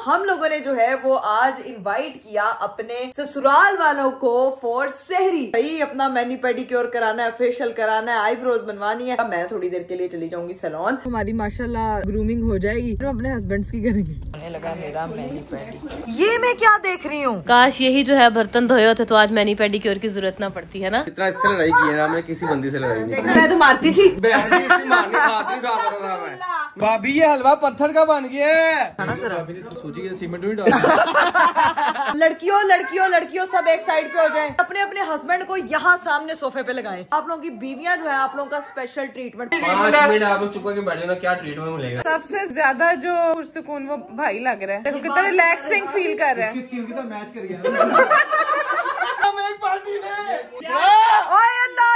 हम लोगों ने जो है वो आज इनवाइट किया अपने ससुराल वालों को फॉर सहरी। भाई अपना मैनी पेडिक्योर कराना है, फेशियल कराना है, आईब्रोज बनवानी है। मैं थोड़ी देर के लिए चली जाऊंगी सैलून, हमारी माशाल्लाह ग्रूमिंग हो जाएगी, तो अपने हस्बैंड्स की करेंगे। होने लगा मेरा मैनी पेडिक्योर। ये मैं क्या देख रही हूँ, काश यही जो है बर्तन धोए होते तो आज मैनी पेडिक्योर की जरूरत ना पड़ती है ना। इतना इससे लड़ाई की है ना, मैं किसी बंदी से लड़ाई नहीं। मैं तो मारती थी। भाभी ये हलवा पत्थर का बन गया है। सीमेंट में डाल। लड़कियों लड़कियों लड़कियों सब एक साइड पे हो जाएं। अपने अपने हस्बैंड को यहाँ सामने सोफे पे लगाएं। आप लोगों की बीवियां जो है आप लोगों का स्पेशल ट्रीटमेंट। 5 मिनट आप लोग चुप करके बैठे ना, क्या ट्रीटमेंट मिलेगा। सबसे ज्यादा जो सुकून वो भाई लग रहा है, देखो कितना रिलैक्सिंग फील कर रहा है। स्किन के साथ मैच कर गया। हम एक पार्टी में। ओए अल्लाह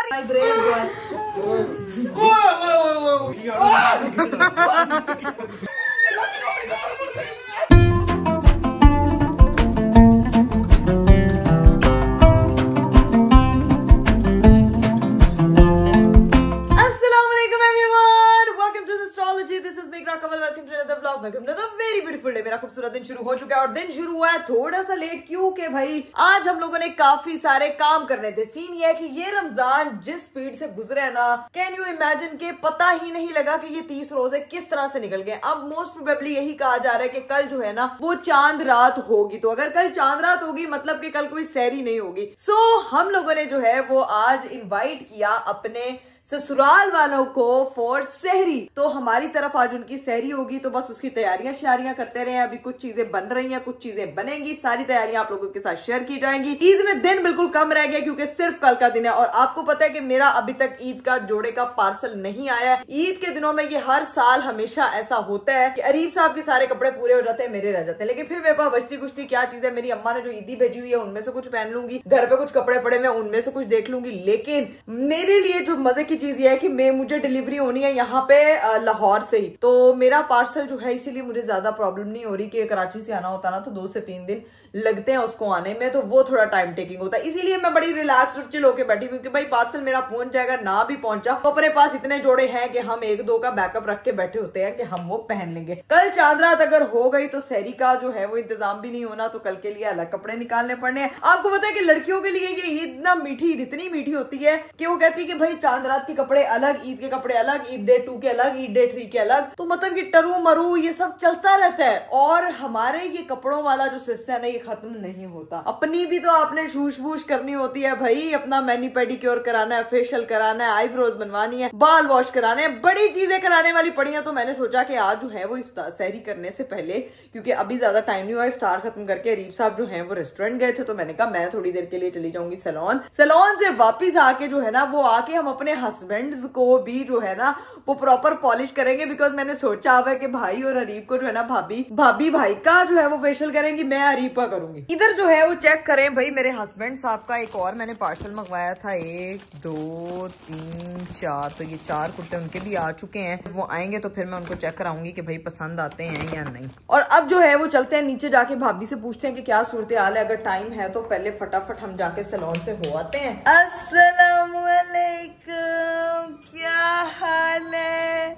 मेरा खूबसूरत दिन शुरू हो चुका है और दिन शुरू हुआ है थोड़ा सा लेट। क्यों कि भाई आज हम लोगों ने काफी सारे काम करने थे। सीन ये है कि ये रमजान जिस स्पीड से गुजरे है ना, कैन यू इमेजिन के पता ही नहीं लगा कि ये 30 रोजे किस तरह से निकल गए। अब मोस्ट प्रोबेबली यही कहा जा रहा है कि कल जो है ना वो चांद रात होगी। तो अगर कल चांद रात होगी मतलब कि कल कोई सहरी नहीं होगी। सो हम लोगों ने जो है वो आज इन्वाइट किया अपने ससुराल वालों को फॉर सहरी। तो हमारी तरफ आज उनकी सहरी होगी, तो बस उसकी तैयारियां शारियां करते रहे। अभी कुछ चीजें बन रही हैं, कुछ चीजें बनेंगी, सारी तैयारियां आप लोगों के साथ शेयर की जाएंगी। ईद में दिन बिल्कुल कम रह गया क्योंकि सिर्फ कल का दिन है और आपको पता है कि मेरा अभी तक ईद का जोड़े का पार्सल नहीं आया। ईद के दिनों में ये हर साल हमेशा ऐसा होता है कि अरीब साहब के सारे कपड़े पूरे हो जाते हैं, मेरे रह जाते हैं। लेकिन फिर मेरे पास बचती कुश्ती क्या चीज है, मेरी अम्मा ने जो ईदी भेजी हुई है उनमें से कुछ पहन लूंगी, घर पे कुछ कपड़े पड़े मैं उनमें से कुछ देख लूंगी। लेकिन मेरे लिए जो मजे की चीज ये है कि मुझे डिलीवरी होनी है यहाँ पे लाहौर से ही, तो मेरा पार्सल जो है इसीलिए मुझे ज्यादा प्रॉब्लम नहीं हो रही कि कराची से आना होता ना तो 2 से 3 दिन लगते हैं उसको आने में, तो वो थोड़ा टाइम टेकिंग होता है। इसीलिए मैं बड़ी रिलैक्स चिल होकर बैठी क्योंकि भाई पार्सल मेरा पहुंच जाएगा, ना भी पहुंचा तो अपने पास इतने जोड़े हैं कि हम 1-2 का बैकअप रख के बैठे होते हैं कि हम वो पहन लेंगे। कल चांद रात अगर हो गई तो सहरी का जो है वो इंतजाम भी नहीं होना, तो कल के लिए अलग कपड़े निकालने पड़ने हैं। आपको पता है कि लड़कियों के लिए ये ईद ना मीठी ईद इतनी मीठी होती है कि वो कहती है कि भाई चांद रात के कपड़े अलग, ईद के कपड़े अलग, ईद डे 2 के अलग, ईद डे 3 के अलग, तो मतलब कि टरू मरू ये सब चलता रहता है। और हमारे ये कपड़ों वाला जो सिलसिला है ना ये खत्म नहीं होता। अपनी भी तो आपने शूश वूश करनी होती है भाई, अपना मैनी पेडिक्योर कराना है, फेशियल कराना है, आईब्रोज बनवानी है, बाल वॉश कराने हैं, बड़ी चीजें कराने वाली पड़ी है। तो मैंने सोचा कि आज जो है वो इफ्तार सहरी करने से पहले, क्योंकि अभी ज्यादा टाइम नहीं हुआ, इफ्तार खत्म करके अरीब साहब जो है वो रेस्टोरेंट गए थे, तो मैंने कहा मैं थोड़ी देर के लिए चली जाऊंगी सैलून। सैलून से वापिस आके जो है ना वो आके हम अपने हस्बैंड्स को भी जो है ना वो प्रॉपर पॉलिश करेंगे। बिकॉज मैंने सोचा हुआ है कि भाई और अरीब को जो है ना भाभी भाई का जो है वो फेशियल करेंगी, मैं अरीब का करूंगी। इधर जो है वो चेक करें भाई, मेरे हस्बैंड साहब का एक और मैंने पार्सल मंगवाया था, 1 2 3 4, तो ये 4 कुर्ते उनके भी आ चुके हैं। वो आएंगे तो फिर मैं उनको चेक कराऊंगी कि भाई पसंद आते हैं या नहीं। और अब जो है वो चलते हैं नीचे, जाके भाभी से पूछते हैं कि क्या सूरत हाल है। अगर टाइम है तो पहले फटाफट हम जाके सैलून से हो आते हैं। अस्सलाम वालेकुम, क्या हाल है,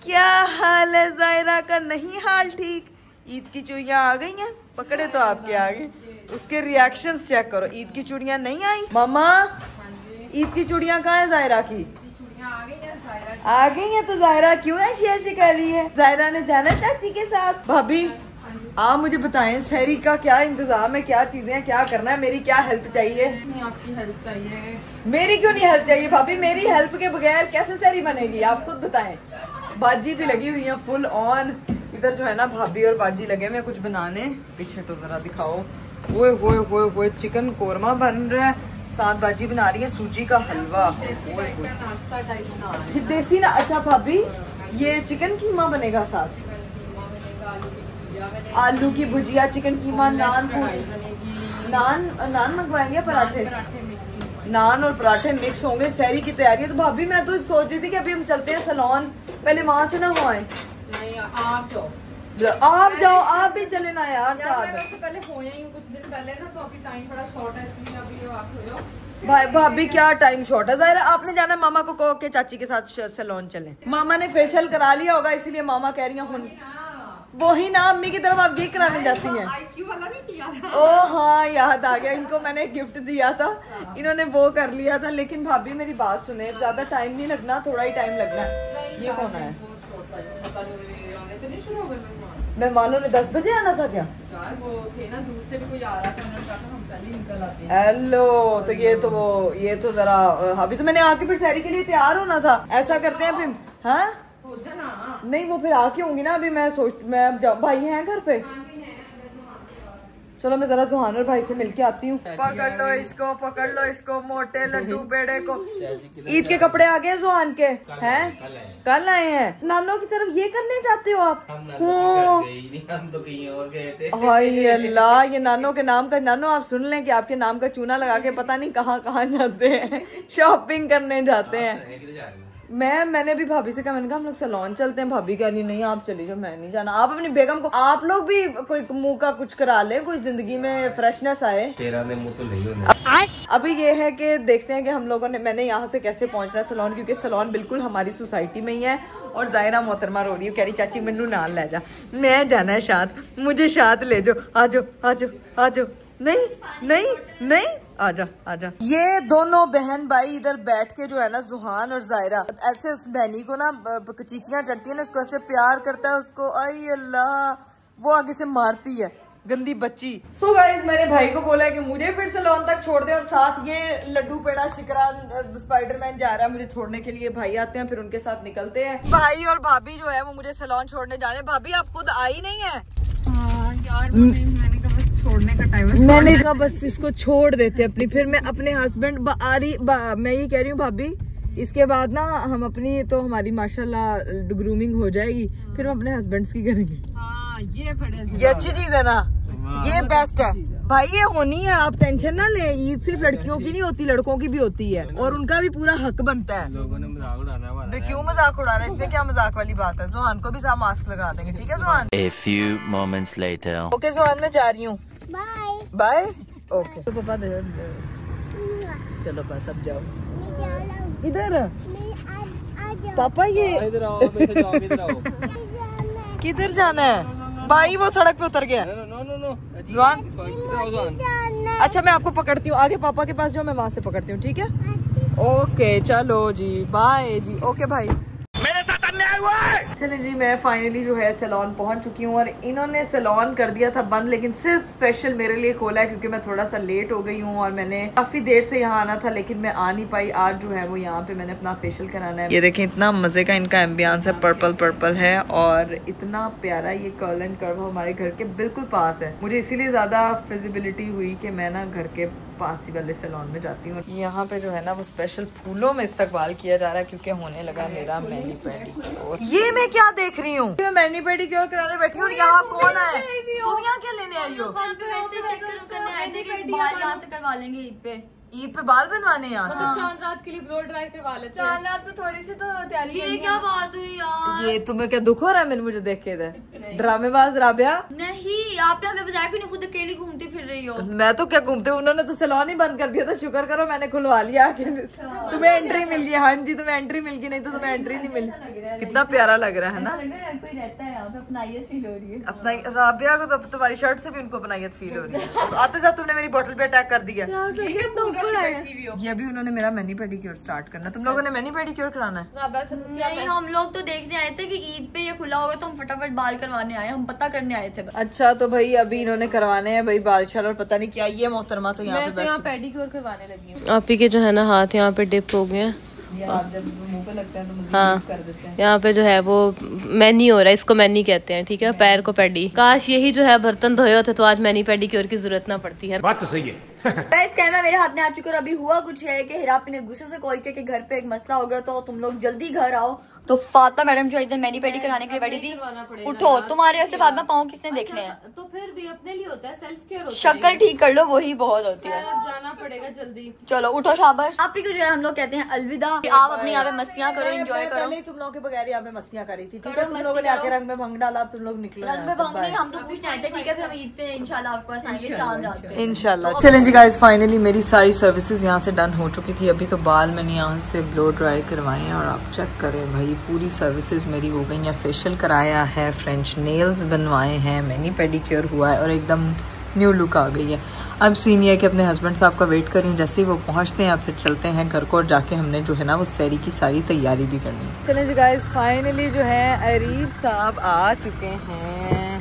क्या हाल है जायरा का? नहीं हाल ठीक। ईद की चूड़ियां आ गई हैं, पकड़े तो आपके आगे, उसके रिएक्शंस चेक करो। ईद की चूड़ियां नहीं आई मामा, ईद की चूड़ियां कहाँ है जायरा की? आ गई है तो जायरा क्यों ऐसी ऐसी कर रही है? जायरा ने जाना चाची के साथ। भाभी आप मुझे बताएं सहरी का क्या इंतजाम है, क्या चीजें हैं, क्या करना है, मेरी क्या हेल्प चाहिए? आपकी हेल्प चाहिए। मेरी क्यों नहीं हेल्प चाहिए भाभी? मेरी हेल्प के बगैर कैसे सहरी बनेगी, आप खुद बताएं। बाजी भी लगी हुई है फुल ऑन। इधर जो है ना भाभी और बाजी लगे हुए कुछ बनाने। पीछे तो जरा दिखाओ, वो चिकन कोरमा बन रहा है, साथ बाजी बना रही है सूजी का हलवा, नाश्ता टाइप बना रहे हैं। देसी ना। अच्छा भाभी ये चिकन कीमा बनेगा, साथ आलू की भुजिया, चिकन कीमा, नान मंगवाएंगे, पराठे, नान और पराठे मिक्स होंगे। सहरी की तैयारी है। तो भाभी मैं तो सोच रही थी कि अभी हम चलते हैं सैलून, पहले वहां से ना हो आए। नहीं आप जाओ, आप भी चले ना यार साथ। मैं वैसे पहले हो ही हूं कुछ दिन पहले ना, तो अभी टाइम थोड़ा शॉर्ट है इसलिए अभी आप हो। भाई भाभी क्या टाइम शॉर्ट है? जाहिर है आपने जाना, मामा को कहो कि चाची के साथ सैलून चलें। मामा ने फेशियल करा लिया होगा इसीलिए मामा कह रही हैं वही ना, अम्मी की तरफ आप ये कराने जाती हैं। IQ वाला नहीं दिया था। ओ हाँ याद आ गया, इनको मैंने गिफ्ट दिया था, इन्होंने वो कर लिया था। लेकिन भाभी मेरी बात सुने, ज्यादा टाइम नहीं लगना, थोड़ा ही टाइम लगना है। ये कौन है? मेहमानों ने 10 बजे आना था क्या? वो थे ना, दूर से भी कोई आ रहा था, उन्होंने कहा हम पहले निकल आते हैं। हेलो, तो ये तो जरा अभी तो मैंने आके फिर सहरी के लिए तैयार होना था। ऐसा करते हैं फिर, हाँ हो जाना। नहीं वो फिर आके होंगी ना। अभी मैं अब जाऊँ, भाई हैं घर पे? चलो मैं जरा सुहान और भाई से मिलके आती हूँ। पकड़ लो इसको मोटे लड्डू पेड़े को। ईद के कपड़े आ गए सुहान के हैं? कल आए हैं। नानों की तरफ ये करने जाते हो आप? हम तो कहीं और गए थे। हाय अल्लाह, ये नानों के नाम का, नानों आप सुन लें कि आपके नाम का चूना लगा के पता नहीं कहाँ कहाँ जाते हैं, शॉपिंग करने जाते हैं। मैंने भी भाभी से कहा, मैंने कहा हम लोग सैलून चलते हैं। भाभी कह रही नहीं आप चली जाओ, मैं नहीं जाना। आप अपनी बेगम को, आप लोग भी कोई मुंह का कुछ करा ले, कोई जिंदगी में फ्रेशनेस आए। तेरा ने मुंह तो नहीं होने। अभी ये है कि देखते हैं कि हम लोगों ने, मैंने यहाँ से कैसे पहुंचना है सैलून, क्योंकि सैलून बिल्कुल हमारी सोसाइटी में ही है। और जायरा मोहतरमा रो रही है, कह रही चाची मैनू नाल ले जा, मैं जाना है शाद, मुझे शाद ले जाओ, आ जाओ। नहीं आजा। ये दोनों बहन भाई इधर बैठ के जो है ना, जुहान और जायरा ऐसे उस बहनी को ना चीचियां चढ़ती है ना, उसको ऐसे प्यार करता है उसको, आई अल्लाह, वो आगे से मारती है, गंदी बच्ची। सो गाइस, मैंने भाई को बोला है कि मुझे फिर सैलून तक छोड़ दे, और साथ ये लड्डू पेड़ा शिकरा स्पाइडरमैन जा रहा है मुझे छोड़ने के लिए। भाई आते हैं फिर उनके साथ निकलते हैं। भाई और भाभी जो है वो मुझे सैलून छोड़ने जा रहे हैं। भाभी आप खुद आई नहीं है? यार मैंने कहा बस छोड़ने का टाइम है। मैंने कहा बस इसको छोड़ देते अपनी, फिर मैं अपने हस्बैंड मैं ये कह रही हूँ भाभी, इसके बाद ना हम अपनी, तो हमारी माशाल्लाह ग्रूमिंग हो जाएगी, फिर हम अपने हस्बैंड्स की करेंगे। हाँ, ये अच्छी चीज है ना, ये बेस्ट है भाई, ये होनी है, आप टेंशन ना ले। ईद सिर्फ लड़कियों की नहीं होती, लड़कों की भी होती है, और उनका भी पूरा हक बनता है। लोगों ने मजाक उड़ाना है। क्यों मजाक उड़ाना है, इसमें क्या मजाक वाली बात है? जुहान को भी साथ मास्क लगा देंगे, ठीक है Juhan? A few moments later. Okay Juhan, मैं जा रही हूँ, बाय। ओके तो पापा दे, चलो बस अब जाओ इधर। पापा ये इधर आओ, इधर आओ। किधर जाना है? भाई वो सड़क पे उतर गया। नो। जुहान, अच्छा मैं आपको पकड़ती हूँ, आगे पापा के पास जाओ, मैं वहाँ से पकड़ती हूँ, ठीक है? ओके चलो जी, बाय जी। ओके भाई, मेरे साथ अन्याय हुआ है। चलिए जी, मैं फाइनली जो है सैलून पहुंच चुकी हूँ, और इन्होंने सैलून कर दिया था बंद, लेकिन सिर्फ स्पेशल मेरे लिए खोला है, क्योंकि मैं थोड़ा सा लेट हो गई हूँ और मैंने काफी देर से यहाँ आना था, लेकिन मैं आ नहीं पाई। आज जो है वो यहाँ पे मैंने अपना फेशियल कराना है। ये देखें, इतना मजे का इनका एम्बियंस है, पर्पल है, और इतना प्यारा ये कर्ल एंड कर्व हमारे घर के बिल्कुल पास है। मुझे इसीलिए ज्यादा फिजिबिलिटी हुई कि मैं ना घर के पास ही वाले सैलून में जाती हूँ। यहाँ पे जो है ना वो स्पेशल फूलों में इस्तकबाल किया जा रहा है, क्योंकि होने लगा मेरा मैनी पेडिक्योर। ये मैं क्या देख रही हूँ, मैं मैनी पेडिक्योर कराने बैठी हूँ, यहाँ कौन है? तुम यहाँ क्या लेने आई हो? हम तो ऐसे चेक करने आए थे कि बाल यहाँ से करवा लेंगे ईद पे। ईद पे बाल बनवाने यहाँ से? चांद रात के लिए ब्लो ड्राई करवा लेते हैं। चांद रात में थोड़ी सी तो तैयारी। ये क्या बात हुई यार? ये तुम्हें क्या दुख हो रहा है मैंने मुझे देख के? इधर ड्रामेबाज राबिया। नहीं, आपने हमें बताया क्यों नहीं? खुद अकेली घूमती फिर रही हो। मैं तो क्या घूमते, उन्होंने तो सैलून ही बंद कर दिया था, शुक्र करो मैंने खुलवा लिया। तुम्हें एंट्री मिल गई? हाँ जी, तुम्हें एंट्री मिल गई, नहीं तो तुम्हें एंट्री नहीं मिली। कितना प्यारा लग रहा है ना? कोई रहता है यहाँ पे, अपनाइयत फील हो रही है। अपना राबिया को तो तुम्हारी शर्ट से भी उनको अपनाइयत फील हो रही है। आते साथ तुमने मेरी बोतल पे अटैक कर दिया। ये अभी उन्होंने मेरा मैनी पेडिक्योर स्टार्ट करना। तुम लोगों ने मैनी पेडिक्योर कराना है? नहीं, हम लोग तो देखने आए थे कि ईद पे ये खुला होगा तो हम फटाफट बाल करवाने आए, हम पता करने आए थे। अच्छा तो भाई अभी इन्होंने करवाने हैं भाई बाल शाल, और पता नहीं क्या। ये मोहतरमा तो यहाँ पे पेडिक्योर करवाने लगी हूँ। आप ही के जो है ना हाथ यहाँ पे डिप हो गए हैं। आप जब मुंह पे लगते हैं तो मुझे हाँ, कर देते हैं। यहाँ पे जो है वो मैनी हो रहा है, इसको मैनी कहते हैं, ठीक है? पैर को पेडी। काश यही जो है बर्तन धोए होते तो आज मैनी पेडिक्योर की जरूरत ना पड़ती है। बात तो सही है। कैमरा मेरे हाथ में आ चुका है। अभी हुआ कुछ है कि हिरापी ने गुस्से से कॉल किया कि घर पे एक मसला हो गया, तो तुम लोग जल्दी घर आओ। तो फातिमा मैडम जो एकदम मैनी पेडी कराने के लिए बैठी थी, उठो, तुम्हारे ऐसे फातिमा पाँव किसने देखने हैं? तो फिर भी अपने लिए होता है, सेल्फ केयर होता है। शक्ल ठीक कर लो, वही बहुत होती है। अब जाना पड़ेगा जल्दी। चलो उठो, शाबाश। आप ही को जो है हम लोग कहते हैं अलविदा। आप अपने यहाँ पे मस्तियाँ करो, एंजॉय करो। पहले तुम लोगों के बगैर यहाँ पे मस्तियाँ करी थी, ठीक है? तुम लोगों ने आके रंग में भंग डाला, अब तुम लोग निकलो। रंग में भंग नहीं, हम तो पूछने आए थे, ठीक है? फिर हम ईद पे इंशाल्लाह आपके पास आएंगे चांद रात पे। इंशाल्लाह। चलें जी गाइस फाइनली मेरी सारी सर्विसेज यहाँ से डन हो चुकी थी। अभी तो बाल मैंने यहाँ से ब्लो ड्राई करवाए हैं और आप चेक करें भाई पूरी सर्विसेज मेरी हो गई हैं। फेशियल कराया है, फ्रेंच नेल्स बनवाए हैं, मैनी पेडिक्योर हुआ है और एकदम न्यू लुक आ गई है। अब सीन ये है कि अपने हस्बैंड साहब का वेट कर रही हूँ, जैसे ही वो पहुँचते हैं फिर चलते हैं घर को और जाके हमने जो है ना वो सैरी की सारी तैयारी भी करनी है। चलें जी गाइस फाइनली जो है अरीफ साहब आ चुके हैं।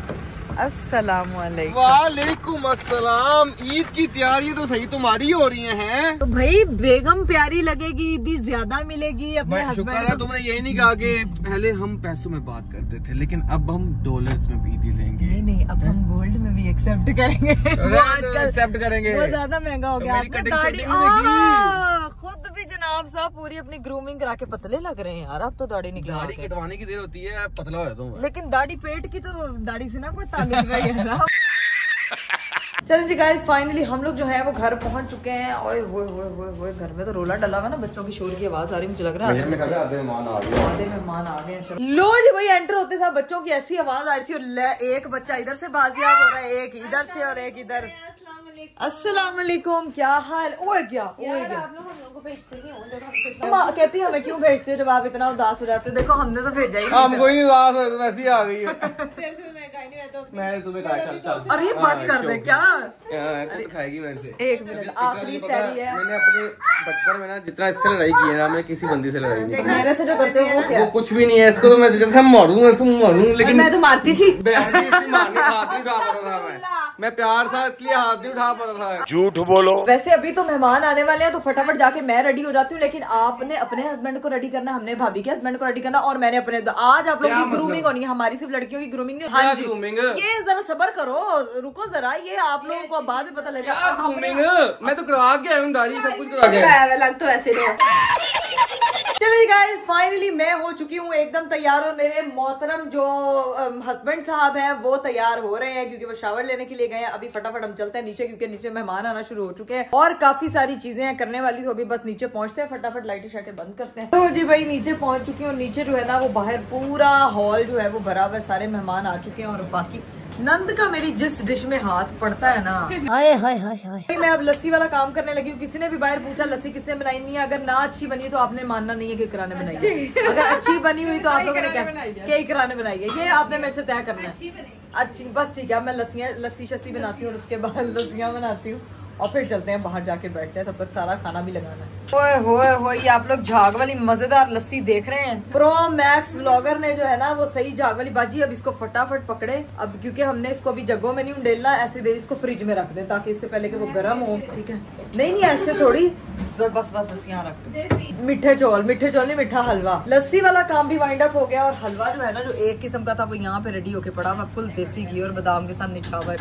अस्सलाम वालेकुम। वालेकुम अस्सलाम। ईद की तैयारी तो सही तुम्हारी हो रही हैं। तो भाई बेगम प्यारी लगेगी, ईदी ज्यादा मिलेगी अपने शुक्र हस्बैंड है तुमने यही नहीं कहा कि पहले हम पैसों में बात करते थे लेकिन अब हम डॉलर्स में भी ईदी लेंगे। नहीं अब हम गोल्ड में भी एक्सेप्ट करेंगे। एक्सेप्ट करेंगे। वो ज्यादा महंगा हो गया। मेरी कटिंग दाढ़ी सेटिंग देखी। खुद भी जनाब साहब पूरी अपनी ग्रूमिंग करा के पतले लग रहे हैं यार। अब तो दाढ़ी निकला दाढ़ी कटवाने की देर होती है, पतला हो जाता हूं। लेकिन दाढ़ी पेट की तो दाढ़ी से ना कोई ताल्लुक नहीं है ना। चलें जी गाइस फाइनली हम लोग जो है वो घर पहुंच चुके हैं। ओए होए घर में तो रोला डला हुआ ना, बच्चों की शोर की आवाज आ रही मुझे लग रहा है आधे मेहमान आ गए। चलो लो जी भाई एंटर होते साहब बच्चों की ऐसी आवाज आ रही थी और एक बच्चा इधर से बाजियाब हो रहा है, एक इधर से और एक इधर। अस्सलाम वालेकुम, क्या हाल? ओए क्या आप लोग हम लोगों को भेजते नहीं कहती हमें क्यों भेजते हो जब आप इतना उदास हो जाते हो? देखो हमने तो भेजा ही हम कोई नहीं उदास हो, तुम ऐसी ही आ गई है। मैं तुम्हें कहा चल चल। अरे बस कर दे क्या कुछ खाएगी मेरे से। एक मिनट आखिरी सैरी है। मैंने अपने बचपन में ना जितना इससे लड़ाई की है ना मैं किसी बंदी से लड़ाई नहीं। मेरे से जो करते हो वो क्या? वो कुछ भी नहीं है। इसको तो मैं मारूंगा, इसको मारूंगा लेकिन मैं तो मारती थी। मारने हाथ नहीं उठा पा रहा था मैं प्यार था इसलिए हाथ नहीं उठा पा रहा था। झूठ बोलो। वैसे अभी तो मेहमान आने वाले हैं तो फटाफट जाके मैं रेडी हो जाती हूँ, लेकिन आपने अपने हस्बैंड को रेडी करना, हमने भाभी के हस्बैंड को रेडी करना और मैंने अपने। आज आप लोगों की ग्रूमिंग होनी है, हमारी सिर्फ लड़कियों की ग्रूमिंग नहीं। हाँ जी ये जरा सबर करो, रुको जरा, ये आप लोगों को बाद में पता लगेगा। मैं तो करवा के आया हूँ, दाढ़ी सब कुछ करवा के आया। लग तो ऐसे चलिए गाइस फाइनली मैं हो चुकी हूँ एकदम तैयार और मेरे मोहतरम जो हस्बैंड साहब हैं वो तैयार हो रहे हैं क्योंकि वो शावर लेने के लिए गए हैं। अभी फटाफट हम चलते हैं नीचे क्योंकि नीचे मेहमान आना शुरू हो चुके हैं और काफी सारी चीजें करने वाली। तो अभी बस नीचे पहुंचते हैं, फटाफट लाइटें शाइटें बंद करते हैं। तो जी भाई नीचे पहुंच चुकी हूँ और नीचे जो है ना वो बाहर पूरा हॉल जो है वो भरा हुआ है, सारे मेहमान आ चुके हैं और बाकी नंद का मेरी जिस डिश में हाथ पड़ता है ना। हाय हाय हाय हाय। मैं अब लस्सी वाला काम करने लगी हूँ। किसी ने भी बाहर पूछा लस्सी किसने बनाई नहीं है, अगर ना अच्छी बनी तो आपने मानना नहीं है कि इकरा ने बनाई है, अगर अच्छी बनी हुई तो आप लोगों ने क्या इकरा ने बनाई है, ये आपने मेरे से तय करना है। अच्छी बस ठीक है, मैं लस्सी शस्सी बनाती हूँ और उसके बाद लस्सियाँ बनाती हूँ और फिर चलते हैं बाहर जाके बैठते हैं, तब तक सारा खाना भी लगाना है। ओए होए होए आप लोग झाग वाली मजेदार लस्सी देख रहे हैं। प्रो मैक्स व्लॉगर ने जो है ना वो सही झाग वाली बाजी। अब इसको फटाफट पकड़े अब क्योंकि हमने इसको अभी जगहों में नहीं उंडेलना, ऐसे देर इसको फ्रिज में रख दे ताकि इससे पहले कि वो गर्म हो। ठीक है नहीं ऐसे थोड़ी बस यहाँ रख दो। मीठे चौल नहीं मीठा हलवा। लस्सी वाला काम भी वाइंड अप हो गया और हलवा जो है ना जो एक किस्म का था वो यहाँ पे रेडी होके पड़ा हुआ, फुल देसी घी और बादाम के साथ निछा हुआ है।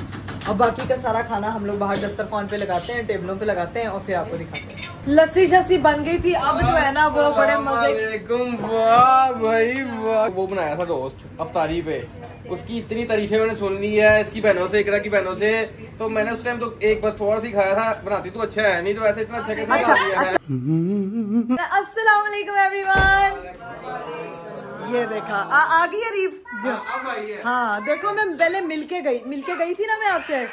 अब बाकी का सारा खाना हम लोग बाहर दस्तरखान पे लगाते हैं, टेबलों पे लगाते हैं और फिर आपको दिखाते हैं। लस्सी शस्सी बन गई थी, अब जो है ना वो बड़े मजे। वाह भाई वाह। वो बनाया था रोस्ट अफ्तारी पे, उसकी इतनी तारीफें मैंने सुन ली है इसकी बहनों से, इकरा की बहनों से, तो मैंने उस टाइम तो एक बस थोड़ा सी खाया था। बनाती तो अच्छा है नहीं तो ऐसे इतना अच्छा कैसे बना दिया है। अस्सलाम वालेकुम एवरीवन। ये देखा आ गई अरीब। हाँ देखो मैं पहले मिलके गई थी ना मैं आपसे।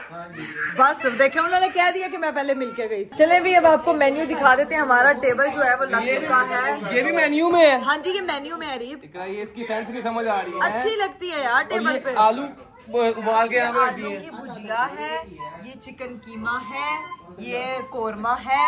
बस देखो उन्होंने कह दिया कि मैं पहले मिलके गई। चले भी अब आपको मेन्यू दिखा देते हैं। हमारा टेबल जो है वो लग चुका है। ये भी मेन्यू में है? हाँ जी ये मेन्यू में अरीब। ये इसकी सेंस नहीं समझ आ रही है। अच्छी लगती है यार टेबल पे। आलू उबाल के आलू की भुजिया है, ये चिकन कीमा है, ये कोरमा है,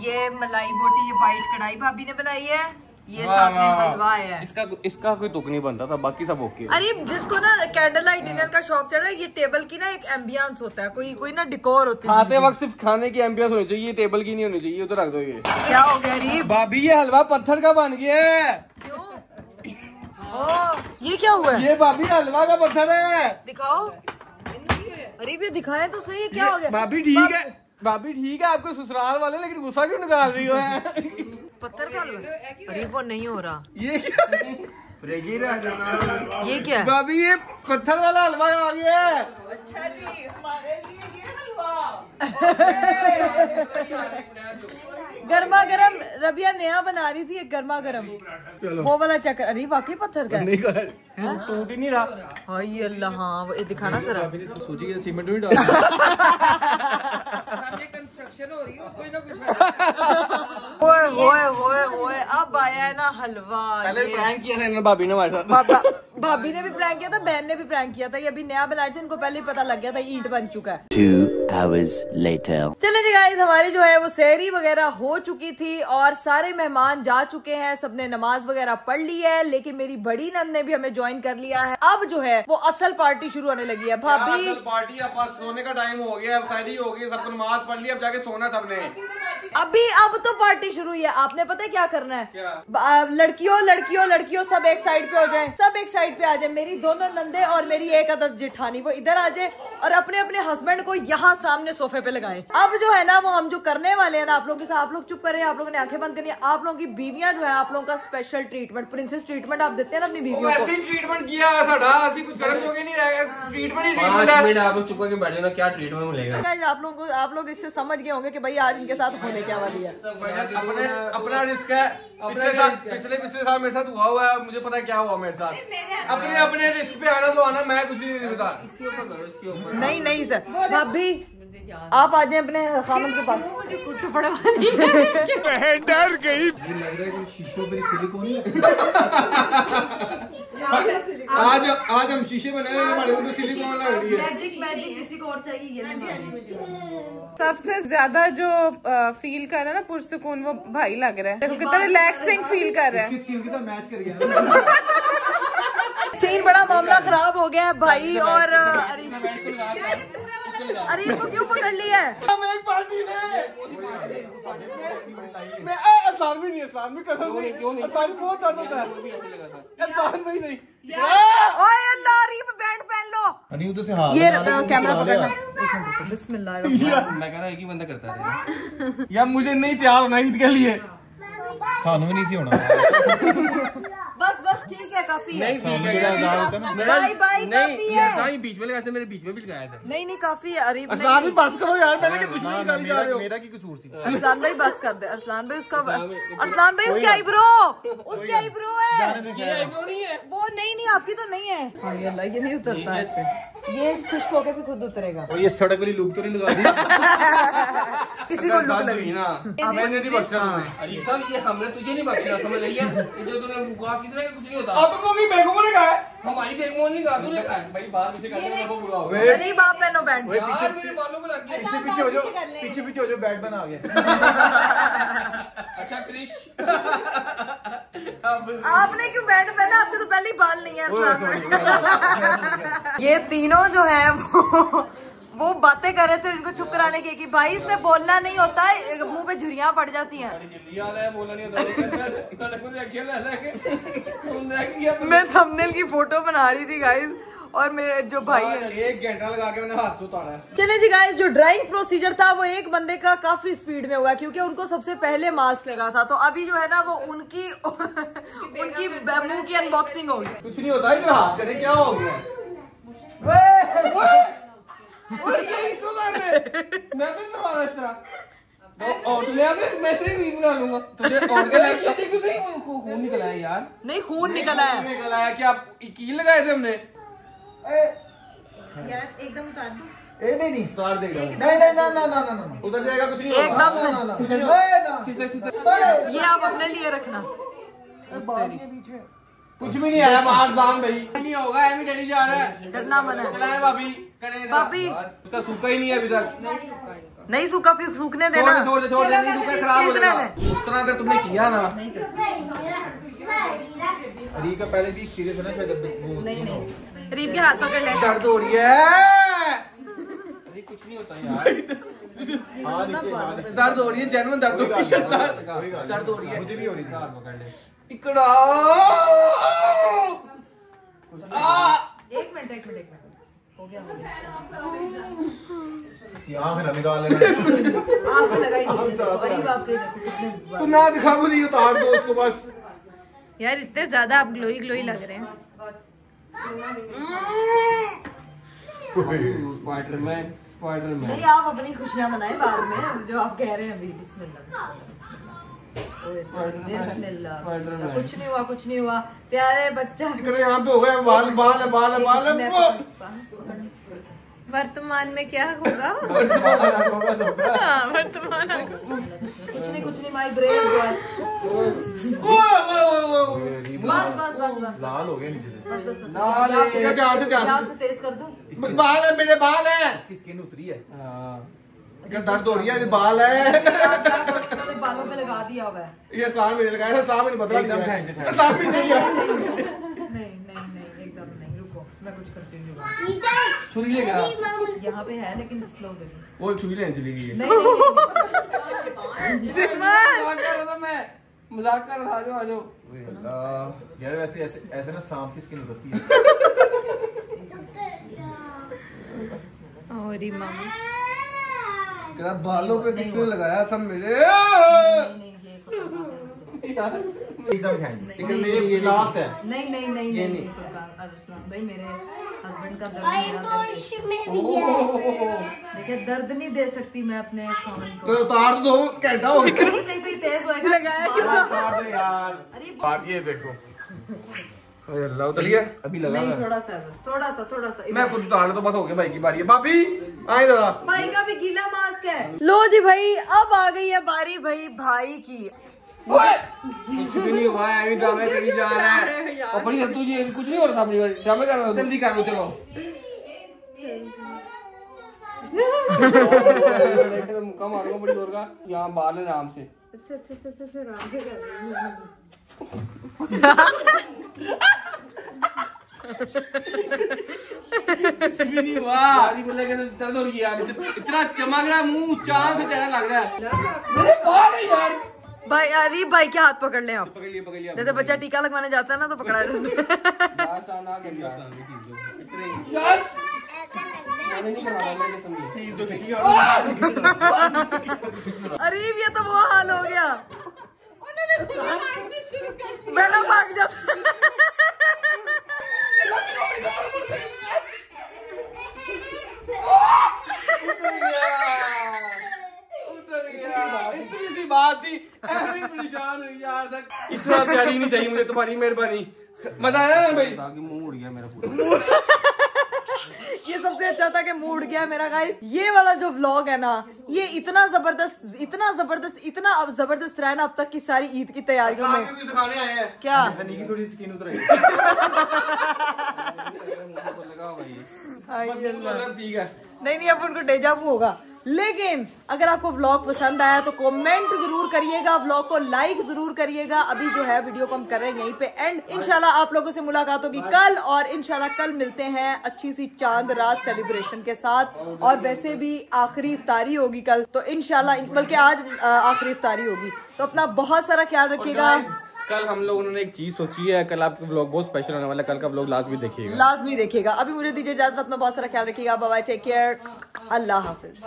ये मलाई बोटी, ये वाइट कढ़ाई भाभी ने बनाई है, ये साथ में हलवा है। इसका कोई तुक नहीं बनता था, बाकी सब ओके। अरे जिसको ना कैंडल लाइट डिनर का शौक चल रहा है, ये टेबल की ना एक एम्बियंस होता है, कोई ना डिकोर होती है। खाते वक्त सिर्फ खाने की एम्बियंस होनी चाहिए, टेबल की नहीं होनी चाहिए। उधर रख दो। ये क्या हो गया अरीब? भाभी ये हलवा पत्थर का बन गया है। क्यों? ये क्या हुआ है? ये भाभी हलवा का पत्थर है। दिखाओ अरीब, ये दिखाए तो सही है। क्या हो गया? भाभी ठीक है, भाभी ठीक है आपके ससुराल वाले, लेकिन गुस्सा क्यों निकाल रही हो? पत्थर का हलवा? अरे वो नहीं हो रहा। ये क्या? ये क्या है? भाभी ये पत्थर वाला हलवा आ गया है। अच्छा जी हमारे लिए ये हलवा गर्मा गर्म रबिया नया बना रही थी, एक गर्मा गर्म वो वाला चक्कर। अरे वाकई पत्थर का टूट ही नहीं रहा। हाय अल्लाह। हाँ वो दिखाना जरा। सोची सीमेंट में डाल ओए अब आया है ना हलवा। पहले प्रैंक किया था इन्होंने भाभी ने हमारे साथ। भाभी ने भी प्रैंक किया था, बहन ने भी प्रैंक किया था। ये अभी नया बनाए थे, इनको पहले ही पता लग गया था ईंट बन चुका है। 2 hours later. चले जी गाइस, हमारी जो है वो सहरी वगैरह हो चुकी थी और सारे मेहमान जा चुके हैं, सबने नमाज वगैरह पढ़ ली है। लेकिन मेरी बड़ी नंद ने भी हमें ज्वाइन कर लिया है। अब जो है वो असल पार्टी शुरू होने लगी है। भाभी असल पार्टी, अब बस सोने का टाइम हो गया, अब शादी हो गई, सबको नमाज पढ़ ली, अब जाके सोना सबने। अब तो पार्टी शुरू हुई है। आपने पता है क्या करना है? क्या? लड़कियों सब एक साइड पे हो जाएं, सब एक साइड पे आ जाए। मेरी दोनों नंदे और मेरी एक अदद जेठानी वो इधर आ जाए और अपने अपने हस्बैंड को यहाँ सामने सोफे पे लगाए। अब जो है ना वो हम जो करने वाले हैं ना, आप लोगों के साथ, आप लोग चुप करें, आप लोगों ने आंखें बंद करनी है। आप लोगों की बीवियां जो है, आप लोगों का स्पेशल ट्रीटमेंट, प्रिंसेस ट्रीटमेंट आप देते हैं ना अपनी बीवियों को। ऐसे ट्रीटमेंट किया साडा, असि कुछ करन जोगे नहीं रह गए। ट्रीटमेंट ही ट्रीटमेंट है। 5 मिनट आप चुप करके बैठ जाओ ना, क्या ट्रीटमेंट मिलेगा। आप लोग इससे समझ गए होंगे कि भाई आज इनके साथ होने क्या वाली है। अपना रिस्क है। पिछले साल मेरे साथ हुआ है, मुझे पता है क्या हुआ मेरे साथ। अपने रिस्क पे आना तो आना, मैं कुछ नहीं बता। इसके ऊपर करो, इसके ऊपर। नहीं सर, भाभी आप आ जाए अपने खामन के पास। डर गई। आज हम शीशे बनाए, हमारे ऊपर सिलिकॉन लग रही है। मैजिक किसी को और चाहिए ये। सबसे ज्यादा जो फील कर रहा है ना पुरसुकून, वो भाई लग रहा है। देखो कितना रिलैक्सिंग फील कर रहा है। स्किन के साथ मैच कर गया। सीन बड़ा मामला खराब हो गया है भाई। और अरे इनको क्यों पकड़ लिया है? हम एक पार्टी में मैं असान भी नहीं, असान भी कसम से क्यों नहीं, असान बहुत दर्द होता है, असान भी नहीं। ओए अल्लाह, रीप बैंड पहन लो। उधर से हाथ ये कैमरा पकड़ना। बिस्मिल्लाह। मैं कह रहा एक ही बंदा करता है यार, मुझे नहीं तैयार होना ईद के लिए। खानों में नहीं सी होना। बस ठीक है, काफी है। नहीं बीच में लगाया था, मेरे बीच में भी लगाया था। नहीं काफी है। अरे अरसान भी बस करो यार, मैंने क्या दुश्मनी निकाली जा रहे हो। मेरा की कसूर थी। अरसान भाई बस कर दे। अरसान भाई उसकी आईब्रो है। वो नहीं आपकी तो नहीं है। हाँ अल्लाह, ये नहीं उतरता ऐसे, ये खुश्क होकर भी खुद उतरेगा। ये सड़क वाली लुक तो नहीं लगा दी। किसी को लुक लगी ना, मैंने नहीं बख्शा तुम्हें। अली साहब, ये हमने तुझे नहीं बख्शा, समझ रही है? जो तूने मुकाफ कितना कुछ नहीं होता। अब तुम बेगमों ने कहा है, हमारी बेगमों ने कहा, तूने कहा भाई बात मुझे करने में बुरा हो गया। अरे बाप पहनो बैंड। यार मेरे बालों में लग गया। पीछे हो जाओ, बैट बना गया। अच्छा क्रिश, आपने क्यों बैंड पहना? आपके तो पहले ही बाल नहीं है अरसान। ये तीनों जो है वो बातें कर रहे थे इनको चुप कराने के कि भाई इसमें बोलना नहीं होता है, मुंह पे झुर्रियां पड़ जाती हैं। मैं थंबनेल की फोटो बना रही थी गाइस, और मेरे जो भाई है 1 घंटा लगा के मैंने हाथ से उतारा है। चले जी गाइस, जो ड्राइंग प्रोसीजर था वो एक बंदे का काफी स्पीड में हुआ क्योंकि उनको सबसे पहले मास्क लगा था। तो अभी जो है ना वो उनकी मुंह की अनबॉक्सिंग होगी। कुछ नहीं होता इधर हाथ करे, क्या हो गया? मैं तो तुम्हारा इस तरह और मैं से भी बना लूंगा तुझे। और खून निकला है यार। नहीं खून निकला है क्या कील लगाए थे हमने यार? एकदम उतार दो। नहीं उतार देगा। नहीं उधर जाएगा, कुछ नहीं एकदम। ये आप अपने लिए रखना। कुछ भी नहीं आया बाहर जान भाई, नहीं होगा। एमी डैडी जा रहा है, डरना मना है। भाभी उसका सूखा ही नहीं है अभी तक। नहीं सूखा, फिर सूखने देना। छोड़ दे, नहीं सूखा, खराब हो जाएगा। उस तरह अगर तुमने किया ना। रीप का पहले भी सीरियस है ना शायद। नहीं रीप के हाथ पकड़ ले। दर्द हो रही है। अरे कुछ नहीं होता यार। दर्द हो रही है, जेन्युइन दर्द हो रही है। दर्द हो रही है, मुझे भी हो रही थी। इकड़ा एक मिनट हो गया यहाँ निकाल लेना। आपको लगा ही नहीं। बाप के देखो कितने तू ना दिखा, मुझे उतार दो उसको बस। यार इतने ज्यादा आप ग्लोई लग रहे हैं। स्पाइडरमैन नहीं, आप अपनी खुशियां मनाएं बाद में, जो आप कह रहे हैं अभी। बिस्मिल्लाह। कुछ नहीं हुआ प्यारे बच्चा। यहाँ पे हो गया बाल। वर्तमान में क्या होगा? हाँ, वर्तमान। कुछ नहीं माई ब्रेन बस लाल हो गया नीचे से। ध्यान से तेज कर दूं। बाल है मेरे, बाल है। इसकी स्किन उतरी है। क्या दर्द हो रही है? बाल है। बालों पे लगा दिया हुआ है। ये साल में लगाया, साल में बदला एकदम नहीं नहीं एकदम नहीं। रुको मैं कुछ करती हूँ। छुरी लेगा यहाँ पे है लेकिन स्लो पे। वो छुरी लेने चली गई है। मजाक कर रहा था। आ जाओ यार वैसे ऐसे ना सांप की स्किन उतरती है। और मम्मी बालों पे किसने लगाया था मेरे? एकदम ये लास्ट है। नहीं भाई मेरे हस्बैंड का दर्द देखिए, दर्द नहीं दे सकती मैं अपने खामन को। तो उतार दो, घंटा हो गया। नहीं तो तेज होएगा। लगाया यार। बात ये देखो, अल्लाह उतर गया। अभी लगा नहीं, है। थोड़ा सा मैं खुद उतार तो बस हो गया। भाई की बारी है। भाभी आए जरा। भाई का भी गीला मास्क है। लो जी भाई, अब आ गई है बारी भाई की। कुछ भी नहीं हुआ है, ड्रामे करी जा रहा है। अपनी तू ये कुछ नहीं हो रहा था। अपनी बारी ड्रामे कर रहा था। जल्दी कर लो, चलो। मुक्का मारूंगा बड़ी जोर का। यहाँ बाल है आराम से। अच्छा आराम से कर कुछ भी नहीं हुआ। शादी को लेकर दर्द हो रही है। इतना चमक रहा है मुंह, चांद से चेहरा लग रहा है। मेरे बाल है यार। भाई अरे भाई के हाथ पकड़ ले आप। पकड़ लिया। जैसे बच्चा टीका लगवाने जाता है ना तो पकड़ा यार मैंने नहीं करवाया, मैं समझी। अरे ये तो वो हाल हो गया। बेटा भाग जाता। इतनी सी बात थी, परेशान हुई यार तक। इतना तैयारी नहीं चाहिए मुझे, तुम्हारी मेहरबानी। मजा आया ना भाई? मुंह उड़ गया मेरा पूरा। ये सबसे अच्छा था कि मूड गया मेरा गाइस। ये वाला जो व्लॉग है ना, ये इतना जबरदस्त रहा ना अब तक की सारी ईद की तैयारियों में। दिखाने आए हैं क्या हनी की थोड़ी स्किन उतर आई। ठीक है। नहीं अब उनको डेजावू होगा। लेकिन अगर आपको व्लॉग पसंद आया तो कमेंट जरूर करिएगा, व्लॉग को लाइक जरूर करिएगा। अभी जो है वीडियो को हम कर रहे हैं यहीं पे एंड। इंशाल्लाह आप लोगों से मुलाकात होगी कल, और इंशाल्लाह कल मिलते हैं अच्छी सी चांद रात सेलिब्रेशन के साथ। और वैसे भी आखिरी इफ्तारी होगी कल, तो इंशाल्लाह बल्कि आज आखिरी इफ्तारी होगी। तो अपना बहुत सारा ख्याल रखिएगा। कल हम लोगों ने एक चीज सोची है, कल आपका व्लॉग बहुत स्पेशल होने वाला है। कल का व्लॉग लाजमी देखिएगा। अभी मुझे दीजिए इजाजत, अपना बहुत सारा ख्याल रखिएगा। बाय बाय, टेक केयर, अल्लाह हाफिज।